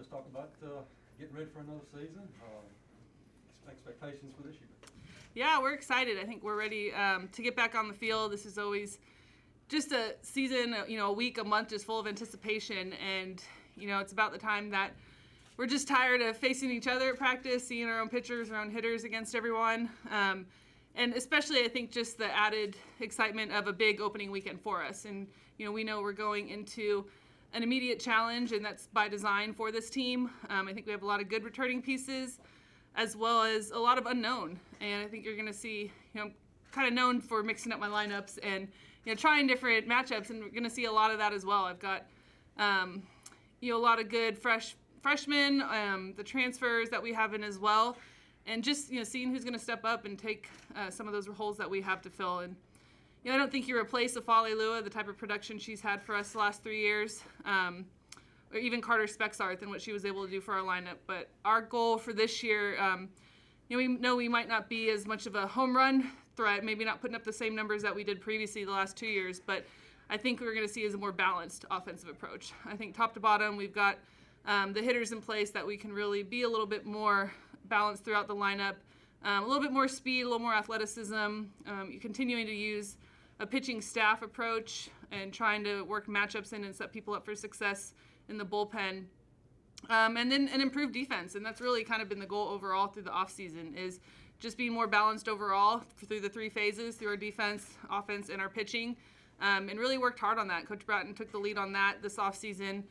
just talk about getting ready for another season. Expectations for this year. Yeah, we're excited. I think we're ready to get back on the field. This is always just a season, a week, a month just full of anticipation. And, it's about the time that we're just tired of facing each other at practice, seeing our own pitchers, our own hitters against everyone. And especially, I think, just the added excitement of a big opening weekend for us. And, we know we're going into an immediate challenge, and that's by design for this team. I think we have a lot of good returning pieces, as well as a lot of unknown. And I think you're going to see, I'm kind of known for mixing up my lineups and, trying different matchups, and we're going to see a lot of that as well. I've got, a lot of good freshmen, the transfers that we have in as well, and just, seeing who's going to step up and take some of those holes that we have to fill. And, I don't think you replace Afale Lua, the type of production she's had for us the last 3 years, or even Carter Spexarth and what she was able to do for our lineup. But our goal for this year, we know we might not be as much of a home run threat, maybe not putting up the same numbers that we did previously the last 2 years, but I think we're going to see is a more balanced offensive approach. I think top to bottom, we've got the hitters in place that we can really be a little bit more balanced throughout the lineup, a little bit more speed, a little more athleticism, continuing to use a pitching staff approach and trying to work matchups in and set people up for success in the bullpen. And then an improved defense, and that's really kind of been the goal overall through the offseason, is just being more balanced overall through the 3 phases, through our defense, offense, and our pitching, and really worked hard on that. Coach Bratton took the lead on that this offseason,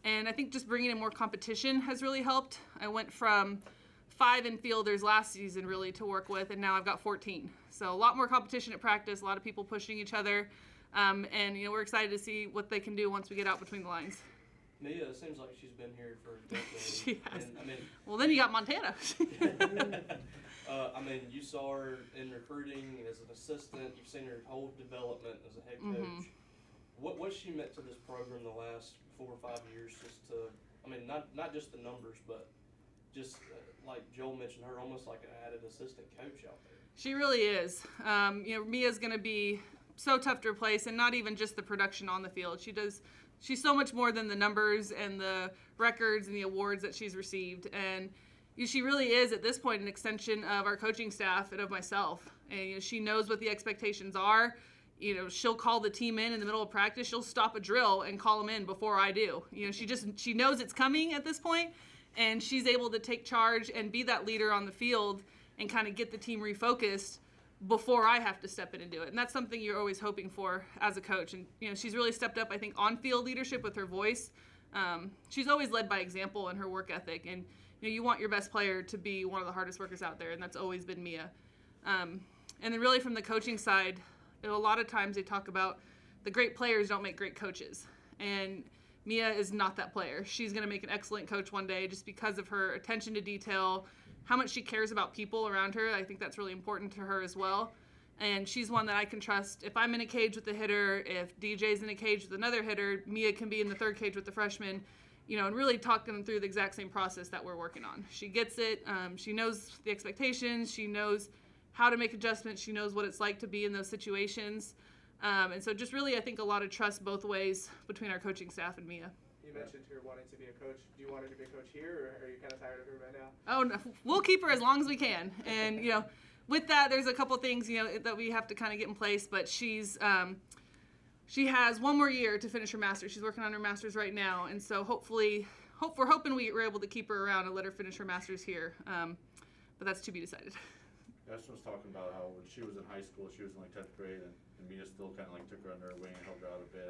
and I think just bringing in more competition has really helped. I went from 5 infielders last season really to work with, and now I've got 14. So a lot more competition at practice, a lot of people pushing each other, and we're excited to see what they can do once we get out between the lines. Mia, it seems like she's been here for a decade. She has. And, well, then you got Montana. You saw her in recruiting as an assistant. You've seen her whole development as a head coach. Mm-hmm. What she meant to this program the last 4 or 5 years? Just to, not just the numbers, but just like Joel mentioned, her almost like an added assistant coach out there. She really is. Mia's going to be so tough to replace, and not even just the production on the field. She's so much more than the numbers and the records and the awards that she's received. And she really is, at this point, an extension of our coaching staff and of myself. And she knows what the expectations are. She'll call the team in the middle of practice. She'll stop a drill and call them in before I do. She knows it's coming at this point, and she's able to take charge and be that leader on the field and kind of get the team refocused before I have to step in and do it. And that's something you're always hoping for as a coach. And, she's really stepped up, I think, on-field leadership with her voice. She's always led by example in her work ethic. And, you want your best player to be one of the hardest workers out there, and that's always been Mia. And then really from the coaching side, a lot of times they talk about the great players don't make great coaches. And Mia is not that player. She's going to make an excellent coach one day just because of her attention to detail, how much she cares about people around her. I think that's really important to her as well. And she's one that I can trust. If I'm in a cage with the hitter, if DJ's in a cage with another hitter, Mia can be in the third cage with the freshman, and really talk them through the exact same process that we're working on. She gets it. She knows the expectations. She knows how to make adjustments. She knows what it's like to be in those situations. And so just really, I think, a lot of trust both ways between our coaching staff and Mia. You mentioned her wanting to be a coach. Do you want her to be a coach here, or are you kind of tired of her right now? Oh, no. We'll keep her as long as we can. And, with that, there's a couple things, that we have to kind of get in place. But she has 1 more year to finish her master's. She's working on her master's right now. And so we're hoping we're able to keep her around and let her finish her master's here. But that's to be decided. Justin was talking about how when she was in high school, she was in 10th grade, and Mia still kind of took her under her wing and helped her out a bit.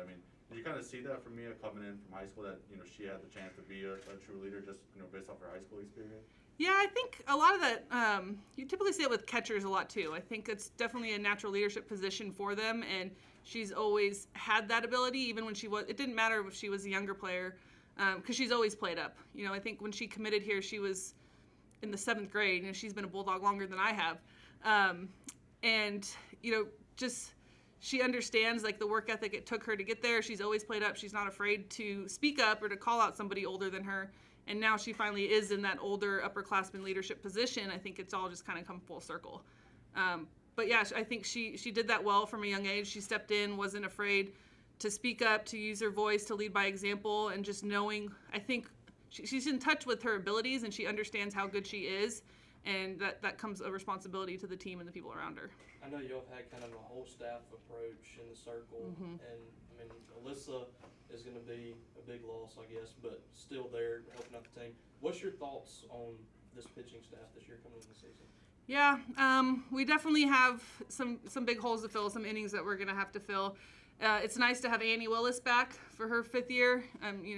Did you kind of see that from Mia coming in from high school, that she had the chance to be a true leader just based off her high school experience? Yeah, I think a lot of that, you typically see it with catchers a lot too. I think it's definitely a natural leadership position for them, and she's always had that ability, even when it didn't matter if she was a younger player, because she's always played up. I think when she committed here, she was in the 7th grade, and she's been a Bulldog longer than I have. She understands the work ethic it took her to get there. She's always played up. She's not afraid to speak up or to call out somebody older than her. And now she finally is in that older upperclassman leadership position. I think it's all just kind of come full circle. But yeah, I think she did that well from a young age. She stepped in, wasn't afraid to speak up, to use her voice, to lead by example, and just knowing, I think she's in touch with her abilities, and she understands how good she is, and that comes a responsibility to the team and the people around her. I know y'all have had kind of a whole staff approach in the circle, and I mean, Alyssa is going to be a big loss, I guess, but still there helping out the team. What's your thoughts on this pitching staff this year coming into the season? Yeah, we definitely have some big holes to fill, some innings that we're going to have to fill. It's nice to have Annie Willis back for her 5th year.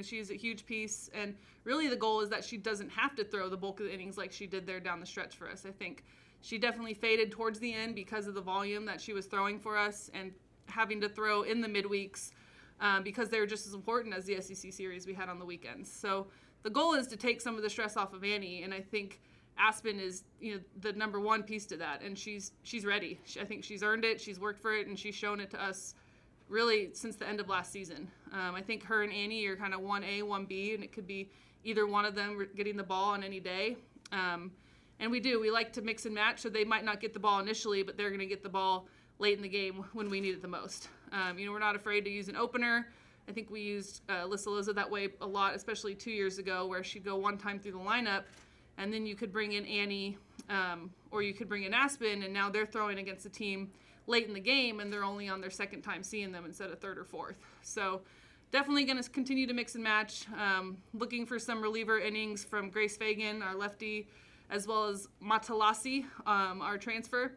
She's a huge piece, and really the goal is that she doesn't have to throw the bulk of the innings like she did there down the stretch for us. I think she definitely faded towards the end because of the volume that she was throwing for us and having to throw in the midweeks because they were just as important as the SEC series we had on the weekends. So the goal is to take some of the stress off of Annie, and I think Aspen is the number one piece to that, and she's ready. I think she's earned it, she's worked for it, and she's shown it to us really since the end of last season. I think her and Annie are kind of 1A, 1B, and it could be either one of them getting the ball on any day. And we like to mix and match, so they might not get the ball initially, but they're going to get the ball late in the game when we need it the most. We're not afraid to use an opener. I think we used Alyssa Loza that way a lot, especially 2 years ago, where she'd go one time through the lineup, and then you could bring in Annie or you could bring in Aspen, and now they're throwing against a team late in the game, and they're only on their second time seeing them instead of third or fourth. So definitely going to continue to mix and match. Looking for some reliever innings from Grace Fagan, our lefty, as well as Mata Lassi, our transfer.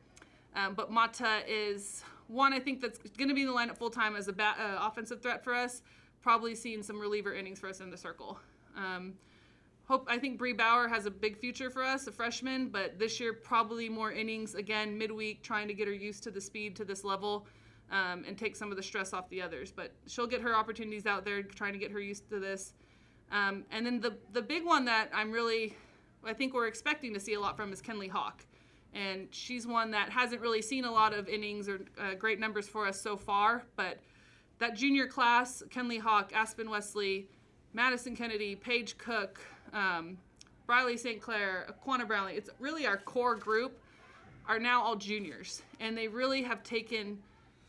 But Mata is one I think that's going to be in the lineup full-time as a offensive threat for us, probably seeing some reliever innings for us in the circle. I think Bree Bauer has a big future for us, a freshman, but this year probably more innings, again, midweek, trying to get her used to the speed to this level and take some of the stress off the others. But she'll get her opportunities out there, trying to get her used to this. And then the big one that I think we're expecting to see a lot from is Kenley Hawk. And she's one that hasn't really seen a lot of innings or great numbers for us so far, but that junior class, Kenley Hawk, Aspen Wesley, Madison Kennedy, Paige Cook, Briley St. Clair, Aquana Brownlee, it's really our core group are now all juniors, and they really have taken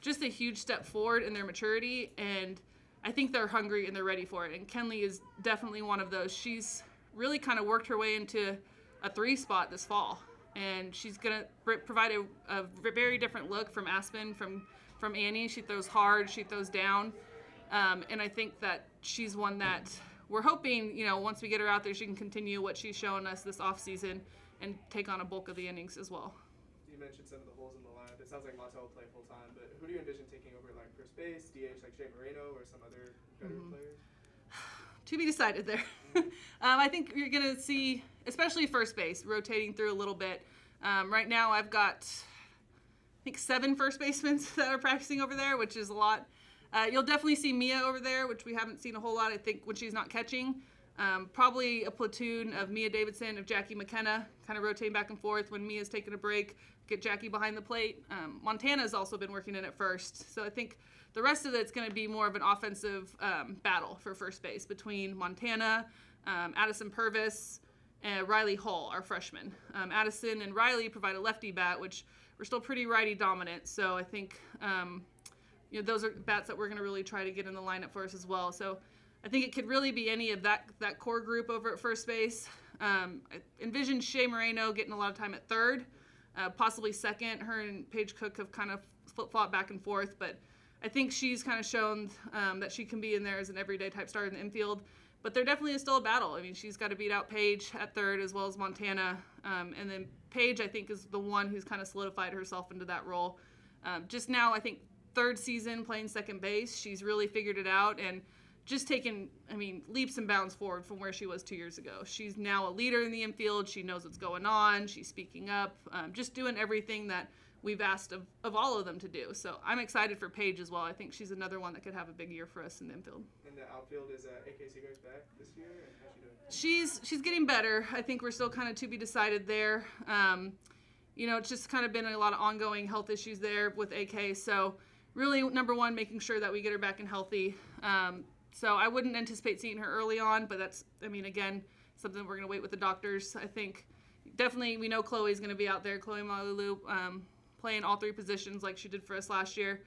just a huge step forward in their maturity, and I think they're hungry and they're ready for it, and Kenley is definitely one of those. She's really kind of worked her way into a 3 spot this fall, and she's going to provide a very different look from Aspen, from Annie. She throws hard, she throws down, and I think that she's one that we're hoping, once we get her out there, she can continue what she's shown us this offseason and take on a bulk of the innings as well. You mentioned some of the holes in the lineup. It sounds like Mata will play full-time, but who do you envision taking over like first base, DH like Shea Moreno, or some other veteran players? To be decided there. I think you're going to see, especially first base, rotating through a little bit. Right now I've got, 7 first basemen that are practicing over there, which is a lot. You'll definitely see Mia over there, which we haven't seen a whole lot, I think, when she's not catching. Probably a platoon of Mia Davidson, of Jackie McKenna, kind of rotating back and forth when Mia's taking a break, get Jackie behind the plate. Montana's also been working in at first. So I think the rest of it's going to be more of an offensive battle for first base between Montana, Addison Purvis, and Riley Hull, our freshman. Addison and Riley provide a lefty bat, which we're still pretty righty dominant. So I think those are bats that we're going to really try to get in the lineup for us as well. So I think it could really be any of that core group over at first base. I envision Shea Moreno getting a lot of time at third, possibly second. Her and Paige Cook have kind of flip-flopped back and forth, but I think she's kind of shown that she can be in there as an everyday type starter in the infield. But there definitely is still a battle. I mean, she's got to beat out Paige at third as well as Montana. And then Paige, I think, is the one who's kind of solidified herself into that role. Just now, I think, third season playing second base, she's really figured it out and just taken, leaps and bounds forward from where she was 2 years ago. She's now a leader in the infield. She knows what's going on. She's speaking up, just doing everything that we've asked of all of them to do. So I'm excited for Paige as well. I think she's another one that could have a big year for us in the infield. And the outfield is AK Seagar's back this year? And how's she doing? She's getting better. I think we're still kind of to be decided there. It's just kind of been a lot of ongoing health issues there with AK. So really, number one, making sure that we get her back and healthy. So I wouldn't anticipate seeing her early on, but that's, again, something we're going to wait with the doctors. I think definitely we know Chloe's going to be out there, Chloe Malulu, playing all 3 positions like she did for us last year.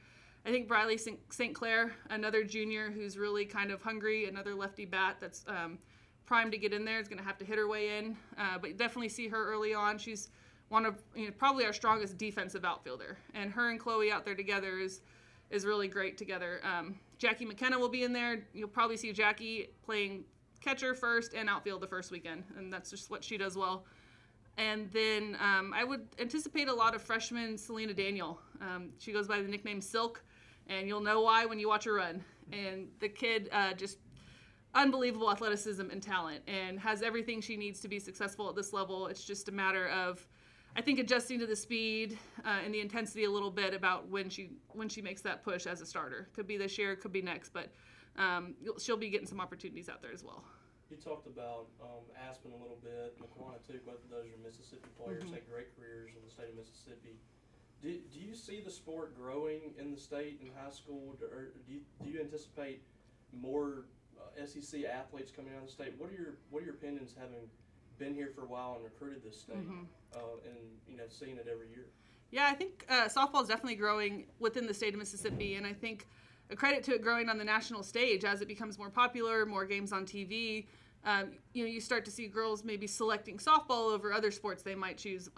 I think Briley St. Clair, another junior who's really kind of hungry, another lefty bat that's primed to get in there, is going to have to hit her way in. But definitely see her early on. She's one of probably our strongest defensive outfielder, and her and Chloe out there together is really great together. Jackie McKenna will be in there. You'll probably see Jackie playing catcher first and outfield the first weekend, and that's just what she does well. And then I would anticipate a lot of freshman Selena Daniel. She goes by the nickname Silk, and you'll know why when you watch her run. And the kid just unbelievable athleticism and talent, and has everything she needs to be successful at this level. It's just a matter of, I think, adjusting to the speed and the intensity a little bit about when she makes that push as a starter. Could be this year, could be next, but she'll be getting some opportunities out there as well. You talked about Aspen a little bit, McQuana too. Both of those are Mississippi players, had great careers in the state of Mississippi. Do you see the sport growing in the state in high school, or do you anticipate more SEC athletes coming out of the state? What are your opinions, having been here for a while and recruited this state, and seeing it every year? Yeah, I think softball is definitely growing within the state of Mississippi, and I think a credit to it growing on the national stage as it becomes more popular, more games on TV. You start to see girls maybe selecting softball over other sports they might choose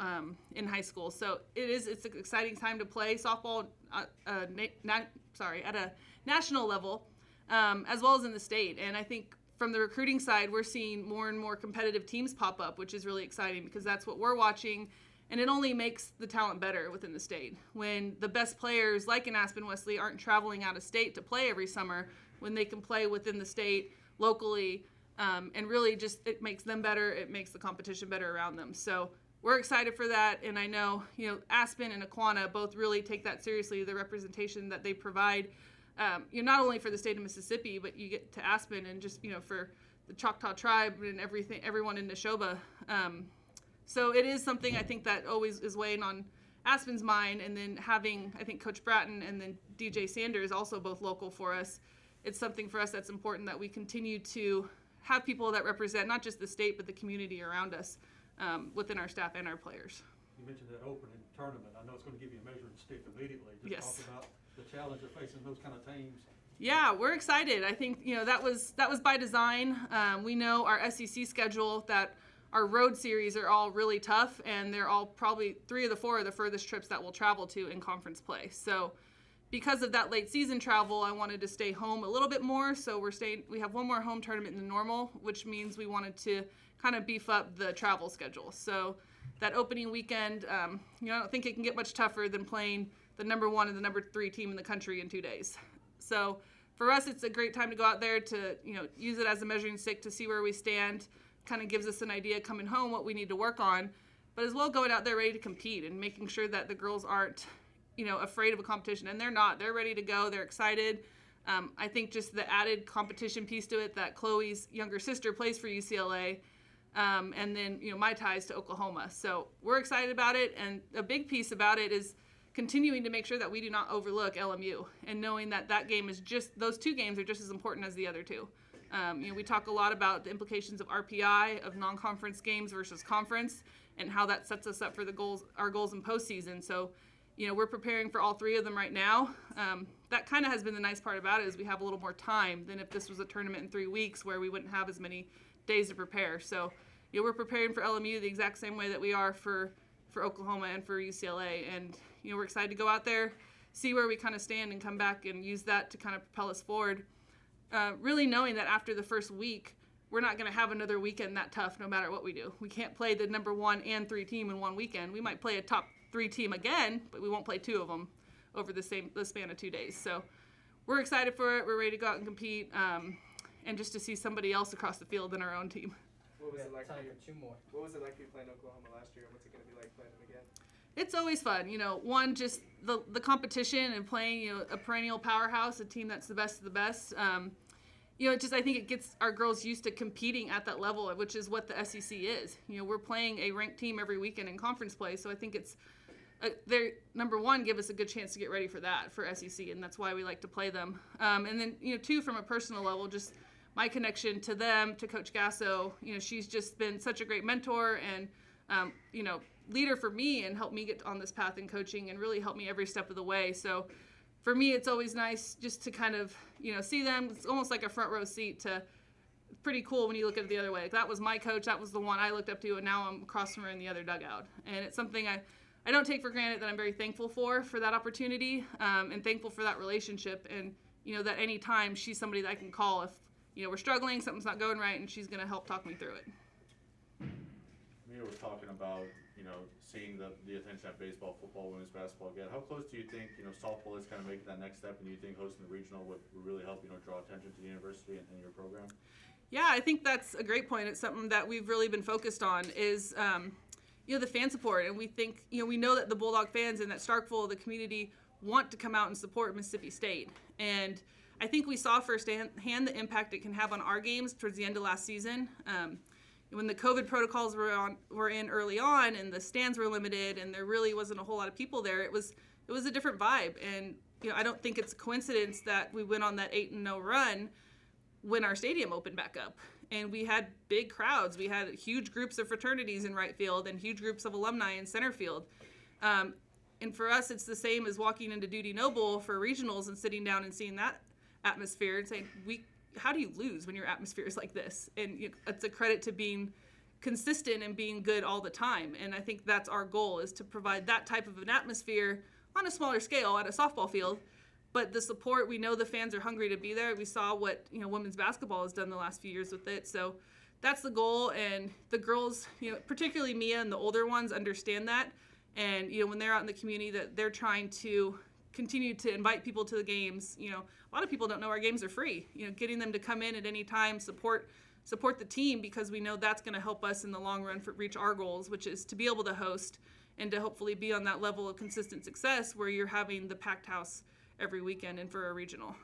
in high school. So it's an exciting time to play softball at a national level, as well as in the state. And I think from the recruiting side, we're seeing more and more competitive teams pop up, which is really exciting because that's what we're watching. And it only makes the talent better within the state. When the best players, like in Aspen Wesley, aren't traveling out of state to play every summer, when they can play within the state locally, and really just it makes them better, it makes the competition better around them. So we're excited for that, and I know Aspen and Aquana both really take that seriously, the representation that they provide, not only for the state of Mississippi, but you get to Aspen and just for the Choctaw tribe and everyone in Neshoba. So it is something I think that always is weighing on Aspen's mind, and then having, I think, Coach Bratton and then DJ Sanders also both local for us. It's something for us that's important that we continue to have people that represent not just the state but the community around us within our staff and our players. You mentioned that opening tournament. I know it's going to give you a measuring stick immediately. Just talk about the challenge of facing those kind of teams. Yeah, we're excited. I think that was by design. We know our SEC schedule that our road series are all really tough, and they're all probably 3 of the 4 are the furthest trips that we'll travel to in conference play. So because of that late season travel, I wanted to stay home a little bit more. So we have one more home tournament than normal, which means we wanted to kind of beef up the travel schedule. So that opening weekend, I don't think it can get much tougher than playing the number 1 and the number 3 team in the country in 2 days. So for us, it's a great time to go out there to, use it as a measuring stick to see where we stand. Kind of gives us an idea coming home what we need to work on, but as well going out there ready to compete and making sure that the girls aren't, afraid of a competition, and they're not. They're ready to go. They're excited. I think just the added competition piece to it that Chloe's younger sister plays for UCLA, and then my ties to Oklahoma. So we're excited about it, and a big piece about it is continuing to make sure that we do not overlook LMU, and knowing that game is those 2 games are just as important as the other 2. We talk a lot about the implications of RPI, of non-conference games versus conference, and how that sets us up for our goals in postseason. So, we're preparing for all 3 of them right now. That kind of has been the nice part about it, is we have a little more time than if this was a tournament in 3 weeks where we wouldn't have as many days to prepare. So, we're preparing for LMU the exact same way that we are for Oklahoma and for UCLA. And, we're excited to go out there, see where we kind of stand, and come back and use that to kind of propel us forward. Really knowing that after the first week, we're not going to have another weekend that tough no matter what we do. We can't play the number 1 and 3 team in one weekend. We might play a top 3 team again, but we won't play 2 of them over the span of 2 days. So we're excited for it. We're ready to go out and compete, and just to see somebody else across the field than our own team. What was it like? Time for 2 more. What was it like for you playing Oklahoma last year? What's it going to be like playing them again? It's always fun, one, just the competition and playing, a perennial powerhouse, a team that's the best of the best. I think it gets our girls used to competing at that level, which is what the SEC is. We're playing a ranked team every weekend in conference play, so I think it's they're number 1, give us a good chance to get ready for that for SEC, and that's why we like to play them. And then 2, from a personal level, just my connection to them, to Coach Gasso. She's just been such a great mentor and leader for me, and helped me get on this path in coaching, and really helped me every step of the way. So for me, it's always nice just to kind of see them. It's almost like a front row seat to pretty cool when you look at it the other way. Like, that was my coach, that was the one I looked up to, and now I'm across from her in the other dugout. And it's something I don't take for granted, that I'm very thankful for that opportunity, and thankful for that relationship. And, that any time she's somebody that I can call if, we're struggling, something's not going right, and she's going to help talk me through it. We were talking about, seeing the attention that baseball, football, women's basketball get. How close do you think, softball is kind of making that next step, and do you think hosting the regional would really help, draw attention to the university and your program? Yeah, I think that's a great point. It's something that we've really been focused on is, the fan support. And we think, we know that the Bulldog fans and that Starkville, the community, want to come out and support Mississippi State. And I think we saw firsthand the impact it can have on our games towards the end of last season. When the COVID protocols were in early on, and the stands were limited, and there really wasn't a whole lot of people there, it was a different vibe. And I don't think it's a coincidence that we went on that 8-0 run when our stadium opened back up, and we had big crowds. We had huge groups of fraternities in right field and huge groups of alumni in center field. And for us, it's the same as walking into Duty Noble for regionals and sitting down and seeing that atmosphere and saying, how do you lose when your atmosphere is like this? And it's a credit to being consistent and being good all the time. And I think that's our goal, is to provide that type of an atmosphere on a smaller scale at a softball field. But the support, we know the fans are hungry to be there. We saw what women's basketball has done the last few years with it. So that's the goal. And the girls, particularly Mia and the older ones, understand that. And when they're out in the community, that they're trying to continue to invite people to the games. A lot of people don't know our games are free. Getting them to come in at any time, support the team, because we know that's going to help us in the long run reach our goals, which is to be able to host and to hopefully be on that level of consistent success where you're having the packed house every weekend and for a regional.